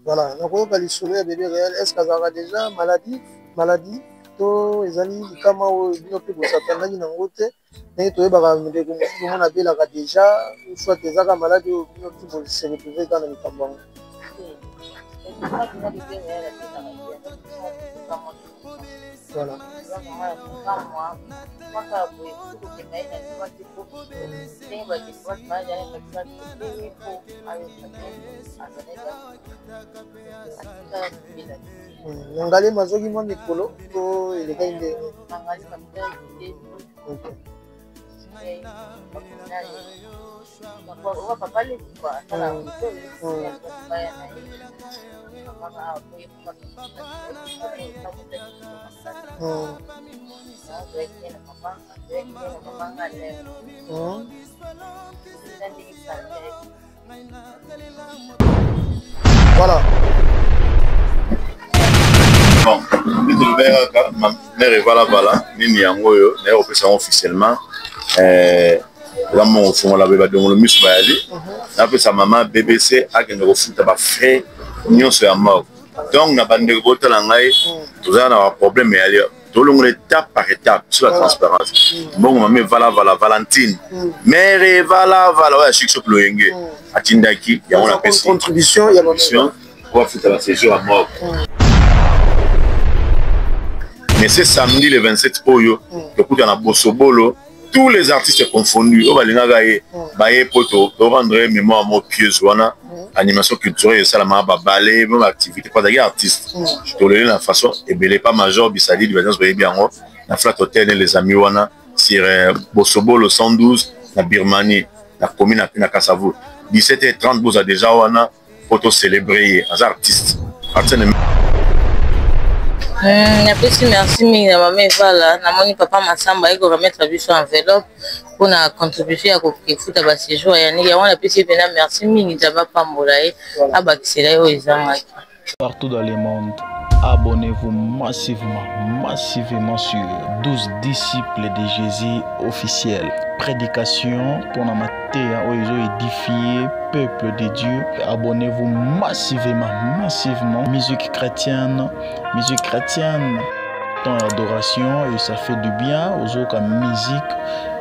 Voilà, donc on va lui sauver bébé réel. Est-ce qu'elle aura déjà maladie? To ezali kama o bino pe bosapana ni nango te. Mais to yeba me de on a bela déjà soit des aga maladie ou bino pe bo se retrouver dans le tambon. Voilà. Nangali mazogi mwa mikolo to eleka inde. Voilà. Bon, ma mère est voilà, nini yango yo, na opesa officiellement la mon fond la beba de mon mus ba ali. Na pesa maman BBC akende ko futa ba frère nyonso ya mort. Donc na bande bota la ngai, tous na problème ya ali. Tout le monde étape par étape sur la transparence. Bon maman voilà Valentine. Mère voilà ouais chic sur loyenge. Atindaki ya on a pesa contribution ya contribution pour futa la séjour à mort. Mais c'est samedi le 27 Oyo, écoute, on a Bossobolo, tous les artistes confondus, on va les nagayer, bailler poto, on va rendre mémoire à mon pied, animation culturelle, ça la ballet, même activité, pas d'ailleurs artiste. Je te le dis la façon, et belé pas major, bisali, divergence, voyez bien, la flat hotel, les amis, wana, sur Bossobolo 112, la Birmanie, la commune à Kassavou, 17h30, vous avez déjà, wana, poto célébrer, les artistes. Merci mingi na maman Evala na moni papa Masamba eko remettre biso enveloppe pour na contribution à kofuta ba séjour ya niki wana pesi pena merci mingi jaba pambola abakisela o ezanga partout dans le monde. Abonnez-vous massivement sur 12 disciples de Jésus officiels. Prédication pour la matière où ils ont édifié peuple de Dieu. Abonnez-vous massivement. Musique chrétienne, dans l'adoration et ça fait du bien aux autres musique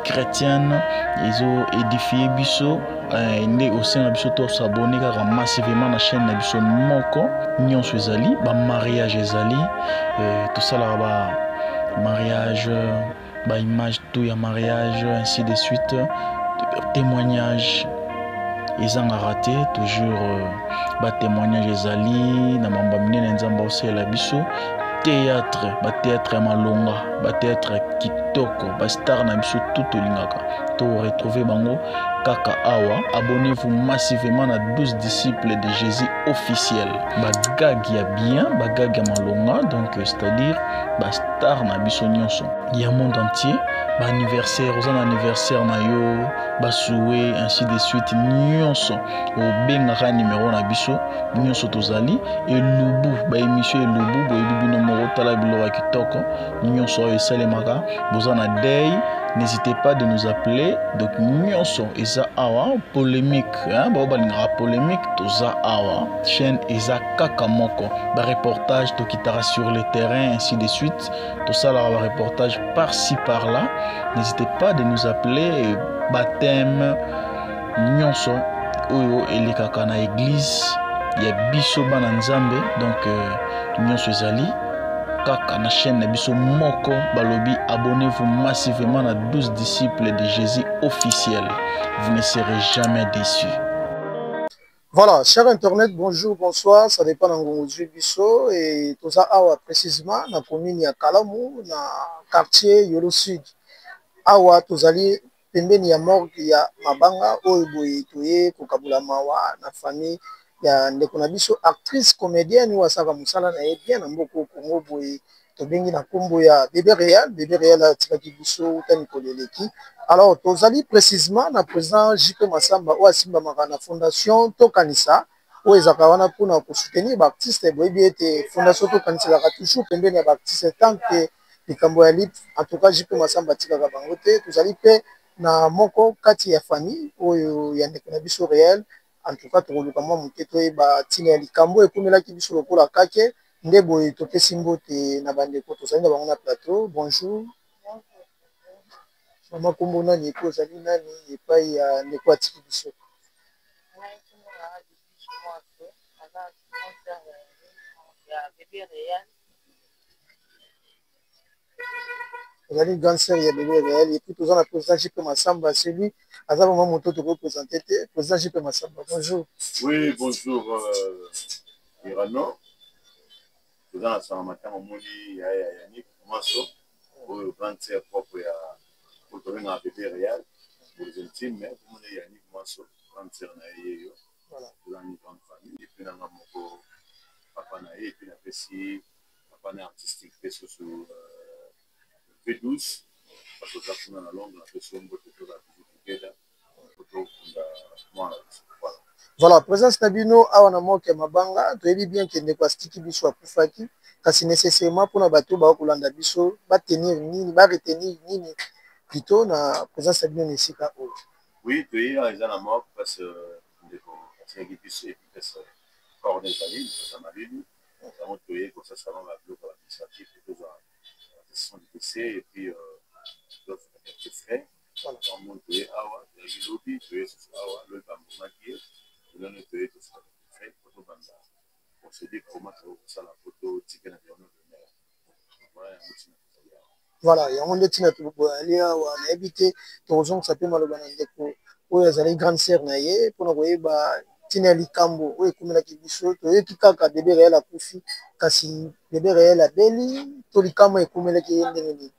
chrétienne. Ils ont édifié Bisso. Et aussi na biso to s'abonner car massivement na chaîne na biso moko nyonso ezali ba mariage ezali tout ça là ba mariage ba image tout ya mariage ainsi de suite témoignage ezanga raté toujours ba témoignage ezali na mamba minene nzamba osela biso théâtre ya malonga théâtre kitoko ba star na biso tout olingaka to retrouver bango kaka awa. Abonnez-vous massivement à 12 disciples de Jésus officiels. Bagag ya bien, bagag ya malonga, donc c'est-à-dire ba star na biso nyonso ya monde entier, ba anniversaire, aux anniversaire na yo, ba souhait ainsi de suite nyonso o benga numéro na biso nyonso tozali et lubu ba émission et lubu bo bibino moko tala bilo kitoko nyonso e salemaka bozana day. N'hésitez pas de nous appeler. Donc, nyonso eza awa polémique, hein, polémique toza awa chaîne eza kakamoko. Ba reportage to kitara sur le terrain ainsi de suite. Tout ça là ba reportage par-ci par-là. N'hésitez pas de nous appeler. Baptême nyonso oyo elekaka na église ya biso bana nzambe. Donc nyonso ezali kaka na chaîne na biso moko balobi. Abonnez-vous massivement à 12 disciples de Jésus officiels. Vous ne serez jamais déçus. Voilà, cher internet, bonjour, bonsoir, ça dépend de Ngongo Bisso et tout ça awa précisément na commune ya Kalamu na quartier Yolo Sud. Awa tozali pembeni ya morgue ya Mabanga oyo boye toye kokabula mawa na famille ya ndeko na biso actrice comédienne ou asaka musala na ye bien na mboko Kongo boye to bengi na kombo ya bébé réel atikaki biso tani koleleki. Alors tozali précisément na président JP Masamba ou asimba makana fondation Tokanisa ou ezaka wana pona ko soutenir ba artiste boye bien te fondation Tokanisa la toujours pembeni ya ba artiste tant que likambo ya lit en tout cas JP Masamba tikaka bango te tozali pe na moko kati ya famille oyo ya ndeko na biso réel en tout cas tokoluka mwa moke toyeba ntina ya likambo ekomelaki biso lokola kake nde boye topesi mbote na bandeko tozali na bango na plateau. Bonjour mama, kombo nani epo ozali nani epai ya ndeko atiki biso? Ozali grande sœur ya bébé réel et puis toza na président JP Massamba, celui aza vraiment moto toko présenter te président JP Massamba. Bonjour. Oui, bonjour Irano. Toza na sama matanga moni ya Yannick Maso oyo grande sœur propre ya kotobenga bébé réel pour les intimes, mais pour moni Yannick Maso grande sœur na yeyo. Voilà, toza une grande famille et puis na moko papa na ye et puis na pesi papa na artistique pe sur V12 parce que ça kuna na longue na pesi mbote to la together pour voilà. Voilà, présence Nabino awa na moke mabanga toyebi bien que ndeko astiki biso akufaki kasi nécessairement pour na bato ba kolanda biso ba tenir nini ba retenir nini plutôt na présence Nabino nesika o. Oui, tu es à la mort parce que ndeko astiki biso et puis ça corps des amis ça m'a dit nous tu es comme ça va la bloc administratif et tout ça sont du PC et puis d'autres frais. Voilà, on monte awa le lobby tu es awa le bambou qui on peut tout ça fait photo banda on se dit comment ça la photo tika na bien voilà yango nde tina toboyali awa nayebi te tokozongisa mpe maloba na ndeko oyo azali grande sœur na ye mpona koyeba ntina ya likambo oyo ekomelaki biso toyoki kaka bebe réel akufi kasi bebe réel abeli to likambo ekomelaki ye ndenge nini?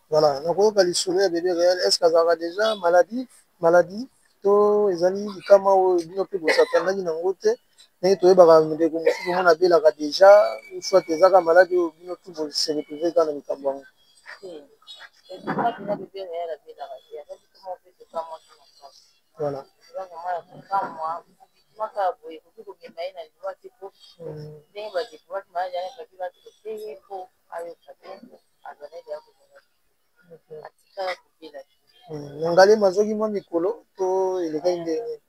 Voilà, donc on lisolo bébé réel est-ce que azalaka déjà maladie to ezali likama oyo bino mpe bosakandaki nango te ndenge toyebaka ndeko mosusu omona abelaka déjà soit ezaka maladi oyo bino tu boseretrouve kaka na likambo yango? Voilà. Nangali mazoki mwa mikolo to elekaki ndenge?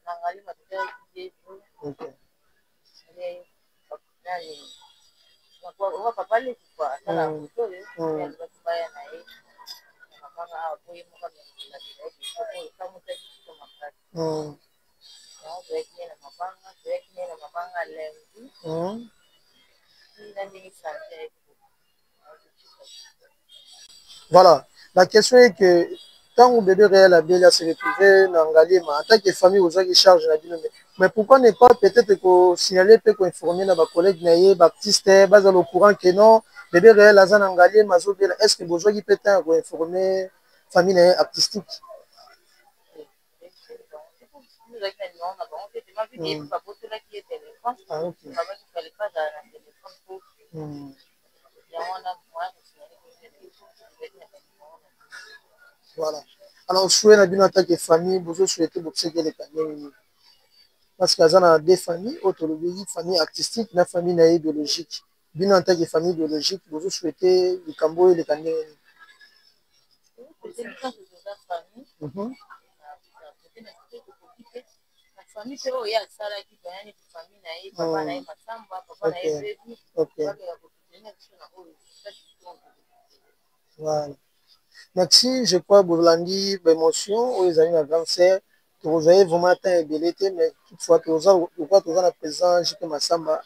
Voilà, la question est que tant que bébé réel a bien se retrouver dans Galima, en tant que famille, vous avez charge la vie. Mais pourquoi ne pas peut-être que signaler, peut informer nos collègues naïe, baptiste, bas au courant que non, bébé réel a en Galima, est-ce que vous avez peut-être informer famille artistique? Ah, ok. Voilà. Alors, souhaitez la bien en tant que famille, vous souhaitez que les familles. Parce qu'il y a deux familles, autologie, famille artistique, la famille biologique. Bien en tant que famille biologique, vous souhaitez les Cambo et les Canadiens. Voilà. Merci, je crois, Boulandi, émotion, où ils ont une grande sœur. Vous avez vraiment atteint ébélité, mais toutefois, vous avez la présence, JP Massamba,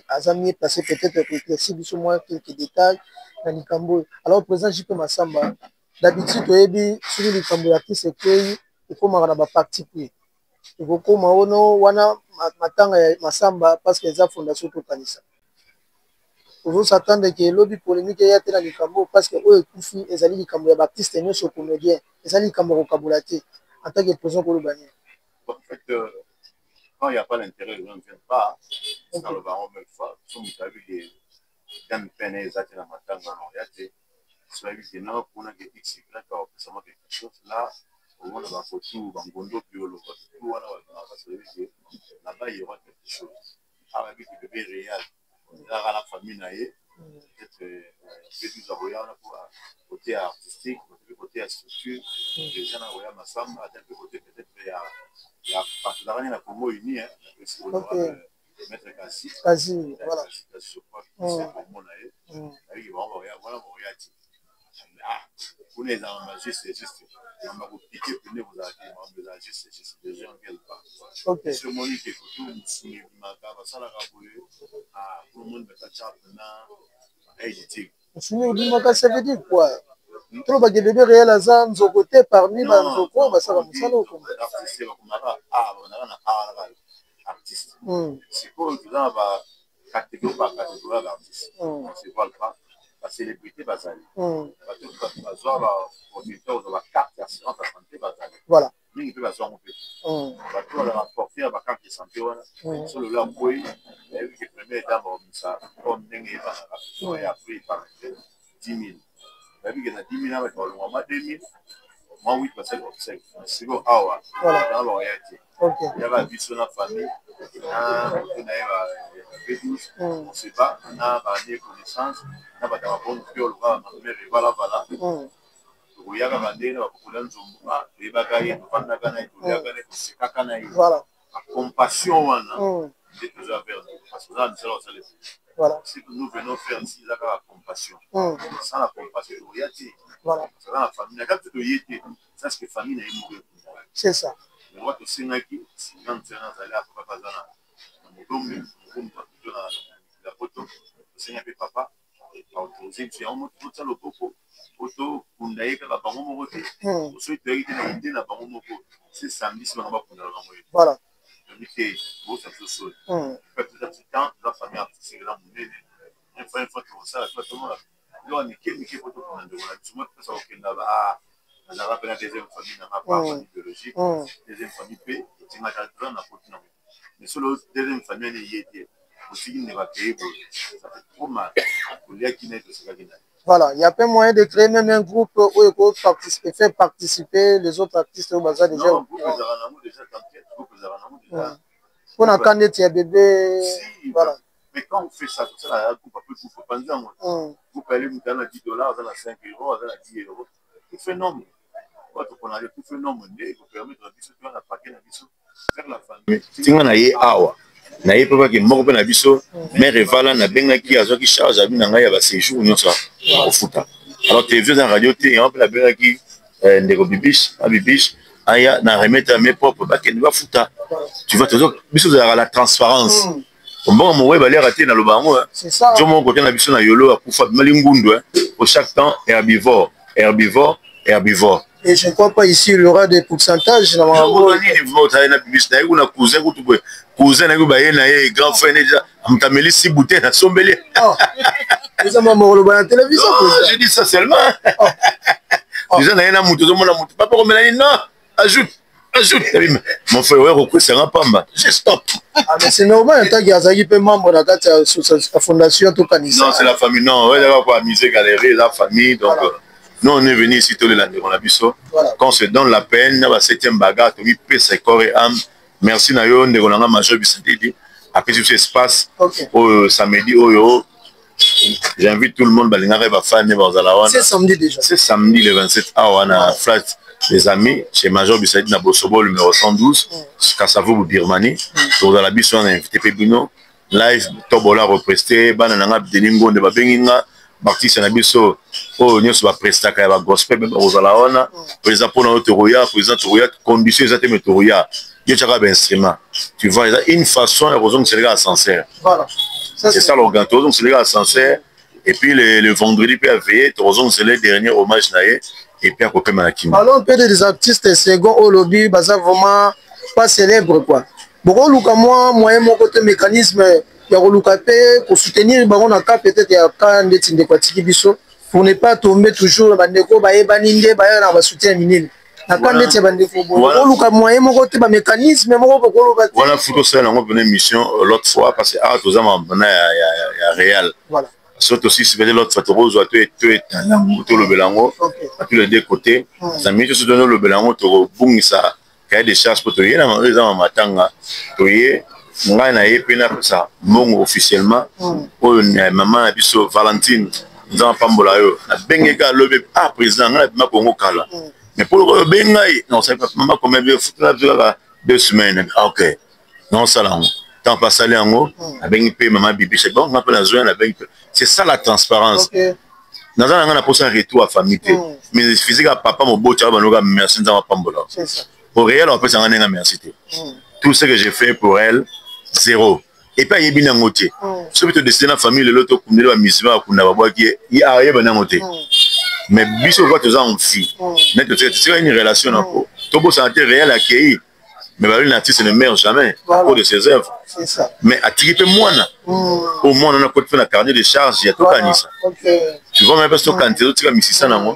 Azami est passé peut-être pour éclaircir sur moi quelques détails dans le Cambo. Alors, présent JP Massamba, d'habitude, tu as sur le Cambo, qui c'est qu'il faut m'en partie pris. Il faut qu'on m'en wana matanga Massamba parce que les fondation pour Kanisa. vous s'attendre que lobby polémique y a été dans les cambos parce que eux kufi ezali likambo ya baptiste et nyonso comédien ezali likambo kokabulate en tant que président pour le bannier. En fait, quand il n'y a pas l'intérêt, les gens ne viennent pas. Dans le baron, même fois, si vous avez des gens qui peine les atteindre à matin dans l'orienté, soit évidemment pour une XY, quand on peut quelque chose là, au moins on va faut tout, on va gondo biolo, tout on va se lever. Là-bas il y aura quelque chose. Avec le bébé réel, là la famille naïe, peut-être que nous avons pour côté artistique, côté structure, les gens ont ma femme, à tel côté peut-être il y a partenariat dans Congo uni, hein, mettre quasi, voilà. Je crois que c'est pour mon aïe, avec voilà mon réalité. Ah, vous les avez c'est juste. On va vous piquer, vous avez c'est juste. Les gens ne viennent pas. Ok. Ce monique est tout, nous ça la raboulé. Ah, tout le monde met la chape maintenant. Édité. Ça veut dire quoi? Trop de bébés réels à Zan, Zokoté parmi les Zoko, ça va me saluer. Artiste, on a artiste. C'est quoi, tu as catégorie par catégorie d'artiste. On ne se voit pas. La célébrité basale. La carte d'assurance à santé basale. Voilà. Il peut basale un peu. On va rapporter à la carte de santé. Sur le lambeau, il y a eu les premières dames ça. Comme Nengue Banara. Et après, il parle de 10 000. Il y a eu 10 000 avec le mois 2000. Moi, 8 parce que c'est bon. Ah ouais. Dans l'orienté. Il y a la vie sur la famille. On ne sait pas, on a des connaissances, on a des bonnes filles, on a des voilà. Il y a des voilà. La compassion, c'est toujours faire. Parce que là, voilà. Si nous venons faire ici, il y a la compassion. Sans la compassion, il y a des. Voilà. C'est la famille. Il y a ça, c'est que la famille est mourir. C'est ça. Mais moi, je sais que si on est allé à papa, la photo, le Seigneur papa, autorisé, tu as un autre le popo, auto, on a eu la banque au côté, on souhaite l'idée la banque au côté, c'est samedi, c'est vraiment pour nous. Voilà. Je dis que vous faites le sol. Peut-être temps, la famille artistique, la monnaie, une fois que ça, tout le monde, là, on est qui photo pour nous. Tu vois, ça, ok, là, on a rappelé la deuxième famille, on n'a pas famille biologique, deuxième famille P, et tu m'as dit, on a photo. Mais sur la deuxième famille, il y était aussi une évacuée. Ça fait trop mal. Voilà, il n'y a pas moyen de créer même un groupe où il faut participer, faire participer les autres artistes au bazar déjà. Non, groupe déjà t'inquiète. On a quand il y a bébé. Voilà. Mais quand on fait ça, tout ça, un groupe un peu tout faut pas dire. Vous payez $10, on a 5 €, on a 10 €. Tout fait nombre. Quand on a tout fait nombre, il faut permettre à biso de paquet la biso faire la famille. Tinga na ye awa. Na ye papa ki moko pe na biso, mais revala na benga ki azo ki charge abi na ngai ya ba séjour nyonso au futa. Alors télévision na radio té on peut la benga ki ndeko bibish aya na remettre à mes propres ba ke ba futa. Tu vois toujours biso de la transparence. Bon mo we ba le raté na lobango. C'est ça. Jo mon côté na biso na yolo akufa malingundu au chaque temps herbivore. Et je ne crois pas ici il y aura des pourcentages. Cousin grand frère si bouteille na sombele. Je dis ça seulement. Déjà na muto papa comme non, ajoute. Mon frère c'est un pamba. Je stop. Ah mais c'est normal en tant qu'il peut membre de la fondation tout canisa. Non, c'est la famille non, ouais d'accord pour amuser galerie la famille donc nous on est venu ici tous les lundis on a biso. Quand on se donne la peine, na 7e bagarre, to mi pesa corps et âme. Merci na yo ndeko nanga major bisatedi. Après ce espace au samedi oyo j'invite tout le monde balingare ba fan ba zalawana. C'est samedi déjà. C'est samedi le 27 awana flat les amis chez major bisatedi na Bosobo numéro 112 Kassavo Birmanie. Pour la biso on a invité Pebino live tobola represté bana nanga delingo de ba benginga Baptiste na biso o nyonso ba prestaka ya ba gospel ba ozalaona président pour notre roya président roya condition exacte mais roya yo chaka ba instrument tu vois une façon de raison c'est le gars sincère voilà c'est ça l'organisation donc c'est le gars sincère et puis le vendredi peut veiller raison c'est le dernier hommage naé et puis à côté Manakini alors peut des artistes second au lobby baza vraiment pas célèbre quoi beaucoup luka moi moyen mon côté mécanisme ya koluka pe pour soutenir bango na cas peut-être ya cas ndeti ndeko atiki biso pour ne pas tomber toujours bandeko bayebani nde baya na basoutien minene na cas ndeti ya bandeko koluka moyen moko te bamécanisme moko bokoloba te wana futa osala yango pene mission l'autre fois parce que awa toza mabana ya réel voilà surtout aussi c'est l'autre fois tokozwa to etango tolobela yango à tous les deux côtés ça minute so donner lobela yango tokobungisa cahier de charge po toye na eza matanga toye ngai na ye pe na pesa mbongo officiellement oyo maman na biso Valentine nzamba pambola yo nabengeka alobi président ngai na Congo kala mais pour le bengai non ça pas maman comme bien foutu na biso kaka 2 semaines ok non ça là tant pas salé yango abengi pe maman bibi c'est bon ngape na zoya na bengi c'est ça la transparence dans un na posa retour à famille mais physique à papa mo bocha banoka merci nzamba pambola c'est ça au réel on peut s'en rendre merci tout ce que j'ai fait pour elle zéro et pas yebi na ngote ce que tu décider na famille le to kundela ba misima kunda babwa ki ya yeba na ngote mais biso quoi tu en fille net c'est une relation na ko to bo santé réel accueilli mais bah, l'artiste ne meurt jamais à cause de ses œuvres ça. Mais à triper moi au moins on a quoi faire la carnet de charge il y a tout canisa tu vois même pas ce quand tu as mis ça na moi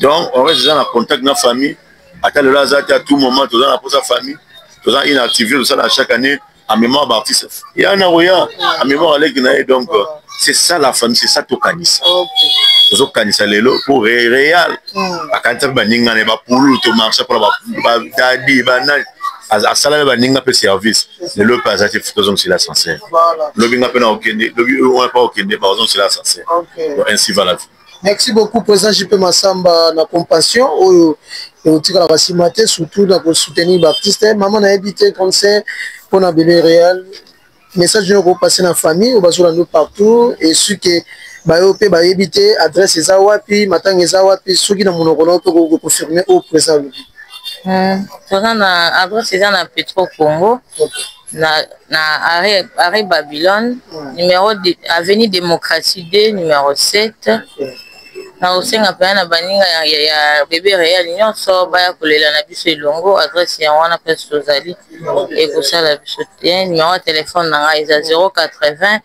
donc on reste déjà en contact avec la famille à tout moment tu as pour sa famille tu as inactivé tout ça chaque année en mémoire d'artiste il y a un rien en mémoire avec donc c'est ça la famille c'est ça tout canisa zo kanisa lelo pour réel akanta baninga ne ba pulu to marché pour ba dadi banal à salaire baninga pe service lelo pas ça c'est faisons sur l'ascenseur le binga pe na okende le on pas okende par exemple sur l'ascenseur ainsi va la vie. Merci beaucoup président JP Massamba na compassion au tika la rasimate surtout dans soutenir l'artiste maman na habité conseil pour na bébé réel message nous passer dans famille au bazula nous partout et ce que bayo pe bayebite adresse eza wapi matanga eza wapi soki na monoko na ko confirmer au président toza na adresse eza na Petro Congo na arrêt Babylone numéro avenue Démocratie 2 numéro 7 na osenga pe na baninga ya bébé réel nyonso baya kolela na biso elongo adresse ya wana pe tozali ekosala biso te numéro de téléphone na ngai eza 080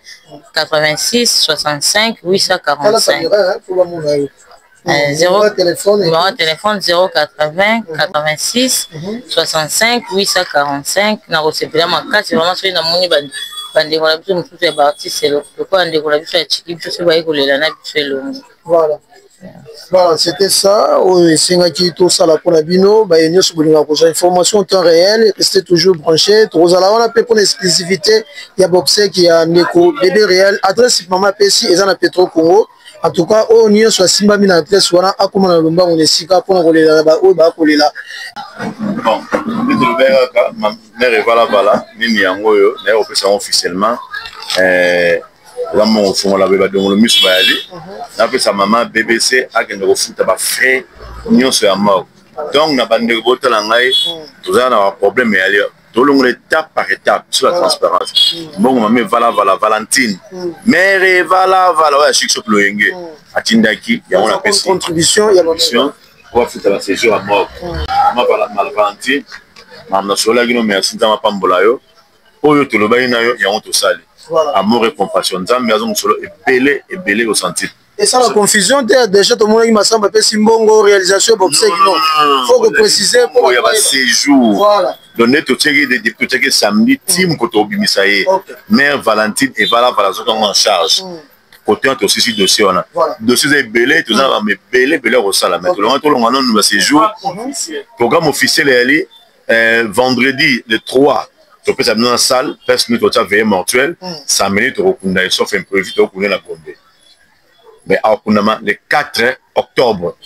86 65 845 numéro de téléphone 080 86 65 845 na kosepela makasi vraiment soki namoni bandeko na biso mosusu ya baartiste lokola ndeko na biso ya chiki biso soki baye kolela na biso elongo voilà. Voilà, c'était ça. Singaki tout ça la Ponabino, Bayonio Souboulina, information en temps réel, restez toujours branchés. Rosala, on a fait pour l'exclusivité. Il y a Boxer qui a Neko, bébé réel, adresse Maman Pessi, et Zana Petro Congo. En tout cas, on y est sur Simba Mina adresse, on a Akuma Lumba, on est Sika pour rouler là-bas, on va rouler là. Bon, ma mère voilà, Nini Yangoyo, d'ailleurs, on peut savoir officiellement. Là mon fond la bébé donc le muscle va aller après sa maman BBC a gagné au foot ba frère nion sur mort donc na bande bota la ngai tout ça na problème mais aller tout le monde étape par étape sur la transparence bon maman voilà Valentine mère voilà ouais chic sur le yenge atindaki ya on appelle contribution ya contribution pour foot la séjour à mort maman Valentine maman sola gino merci nzama pambola yo oyo to lo bayina yo ya on to sali. Voilà. Amour et compassion. Nzambe azong solo ebele au sentier. Et ça la confusion déjà tout le monde qui m'a semblé peu simbongo réalisation boxer non. Faut que préciser pour il y a séjour. Voilà. Donner tout ce qui est samedi team koto bimisaye. Mère Valentine et voilà en charge. Côté on aussi dossier on a. Dossier est belé tout ça mais belé au sala mais tout le monde nous va séjour. Programme officiel est allé vendredi le 3. Tu peux s'amener dans la salle, parce que nous avons veillé mortuel, ça mène au Rokunda, sauf imprévu, au Rokunda la Gombe. Mais au Rokunda, le 4 octobre,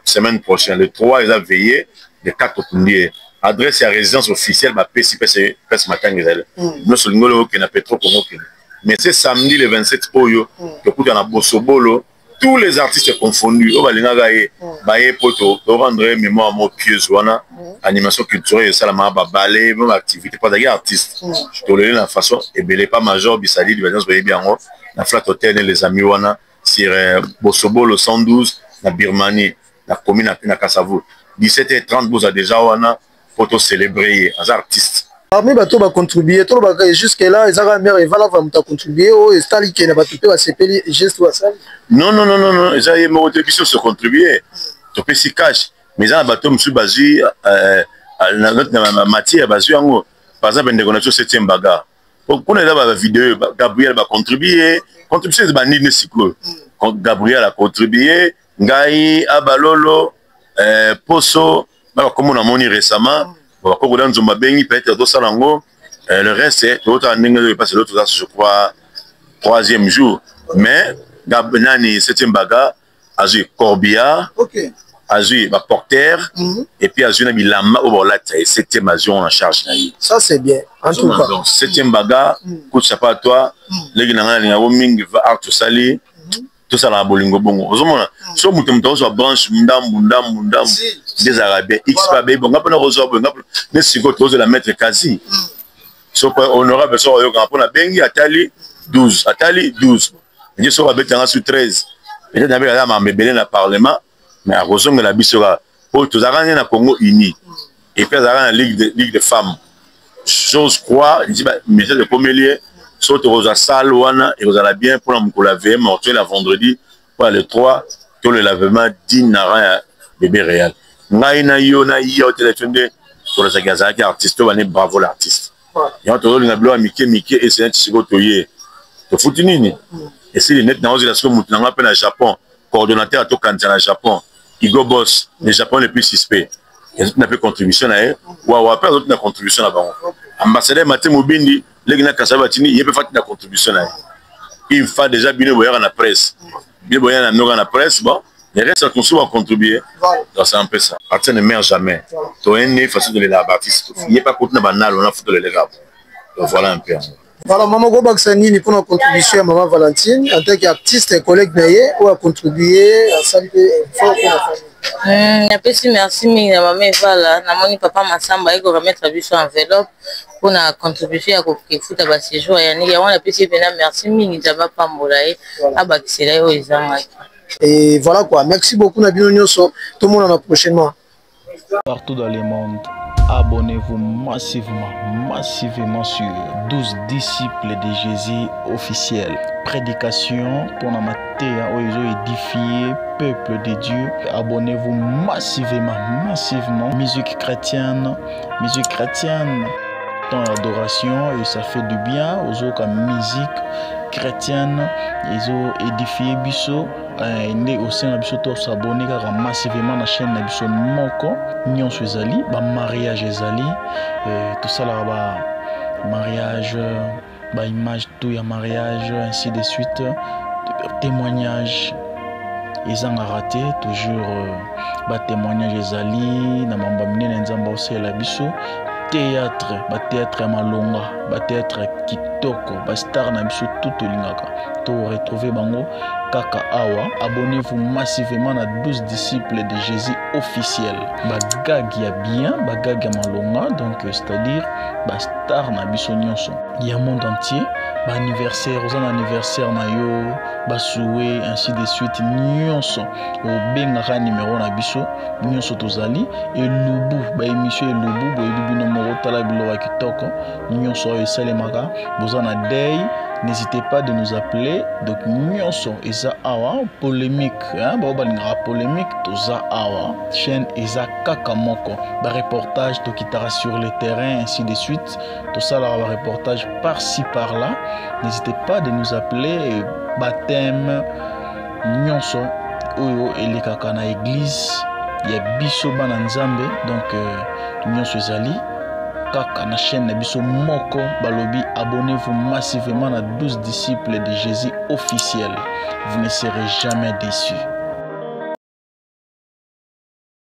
semaine prochaine, le 3, ils ont veillé, le 4 Rokunda. Adresse à résidence officielle, ma PCP, c'est matin, nous sommes qui n'a pas trop comme mais c'est samedi le 27 Poyo, tu peux dans Bosobolo, tous les artistes confondus, au Balinagaye, Baye Poto, rendre mémoire à pieuse, animation culturelle, salama, ballet, même activité, pas d'ailleurs artiste. Je te le dis la façon, et belé pas major, Bissali, du Valence, bien, la flat hotel, les amis, wana, sur Bosobolo 112, la Birmanie, la commune à Kassavou. 17h30, vous avez déjà, wana, pour te célébrer, les artistes. Parmi bato ba contribuer tout ba jusque là ils ont mère va là va muta contribuer o stali qui na ba tupé ba sepeli geste wa ça. Non non non non non, ils ont mo biso se contribuer. To pe si cash. Mais ça bato musu bazi na notre matière bazi yango. Par exemple ndeko na 7e baga. Pour na ba vidéo Gabriel ba contribuer, contribution ba nini siko. Gabriel a contribué, Ngai Abalolo Poso, comme on a moni récemment. Peut-être le reste, c'est l'autre je crois, 3e jour. Mais, Gabnani, 7e baga, Azui Corbia, Azui Porter, et puis Azui Lama, au la 7e avion en charge. Ça, c'est bien. En tout cas. 7e baga, coup de chapeau à toi, les gens qui vont Arthur Sali, tout ça dans la bolingo bongo. So mutemto so branche ndambu des arabes XPB bon ngapona resolve ngapona ne siko to la mettre quasi. So honorable so yo ngapona bengi atali 12. Je so babetanga sur 13. Peut-être avec la mambelé na parlement mais à resolve la bisora pour tous arranger na Congo uni. Et puis la ligue de femmes. J'ose croire, il dit mais c'est le premier lieu. Surtout aux salles et vous allez bien pour la VM, la vendredi, pour le 3, tout le lavement d'Inara bébé réel. Naïna yo au téléphone de sur les agazaki artistes, on est bravo l'artiste. Et on te donne une blouse Mickey et c'est un petit toye. Tu fous nini. Et si les net dans la seconde moutanga au Japon, coordonnateur à tout canton au Japon, Igo Boss, le Japon le plus suspect. Il y a une contribution à eux, ou à après une contribution là-bas. Ambassadeur Maté Mobindi, les gens qui ont il peut faire une contribution là. Il faut déjà bien voir dans la presse. Bien voir dans la presse, bon, les restes sont contribuer. Donc c'est un peu ça. Artiste ne meurt jamais. Tu as une façon de les artistes. Il n'y a pas de banal, on a foutu les gars. Donc voilà un peu. Voilà, maman Gobaksani pour notre contribution à maman Valentine en tant qu'artiste et collègue naïe ou a contribué à saluer fort pour la famille. Merci mingi na maman Vala na moni papa Masamba iko remettre biso enveloppe pour na contribution à kofuta ba séjour ya niki on a pesi pena merci mingi jaba pambola abakisela yo ezanga. Et voilà quoi, merci beaucoup na bino nyoso, tout le monde en prochainement. Partout dans le monde, abonnez-vous massivement sur 12 disciples de Jésus officiels. Prédication pour la matière où ils ont édifié peuple de Dieu. Abonnez-vous massivement. Musique chrétienne. Dans l'adoration et ça fait du bien aux autres musique chrétienne. Ils ont édifié Bisso. Né au sein de Bisso, s'abonner massivement à la chaîne de Bisso Moko. Nyon Suezali, mariage Ezali. Tout ça là-bas, mariage, image, tout y a mariage, ainsi de suite. Témoignage. Ils ont raté toujours témoignage Ezali. Namamba mine nzamba aussi la Bisso. Théâtre malonga, théâtre kitoko, star na biso tout lingaka. To retrouver bango kaka awa. Abonnez-vous massivement à 12 disciples de Jésus officiels. Bagag ya bien, bagag ya malonga, donc c'est-à-dire star na biso nyonso. Il y a monde entier, anniversaire, aux anniversaire na yo, souhait ainsi de suite nyonso. Au benga numéro na biso, nyonso tozali et lubu, émission lubu, boyebi tala biloba kitoko nyonso esalemaka bozana day. N'hésitez pas de nous appeler. Donc nyonso eza awa polémique balinga polémique toza awa chaîne eza kaka moko ba reportage to kitara sur le terrain ainsi de suite tout ça là ba reportage par-ci par-là. N'hésitez pas de nous appeler. Baptême nyonso oyo elekaka na église ya biso bana nzambe donc nyonso ezali kaka na chaîne biso moko balobi. Abonnez-vous massivement à 12 disciples de Jésus officiels. Vous ne serez jamais déçus.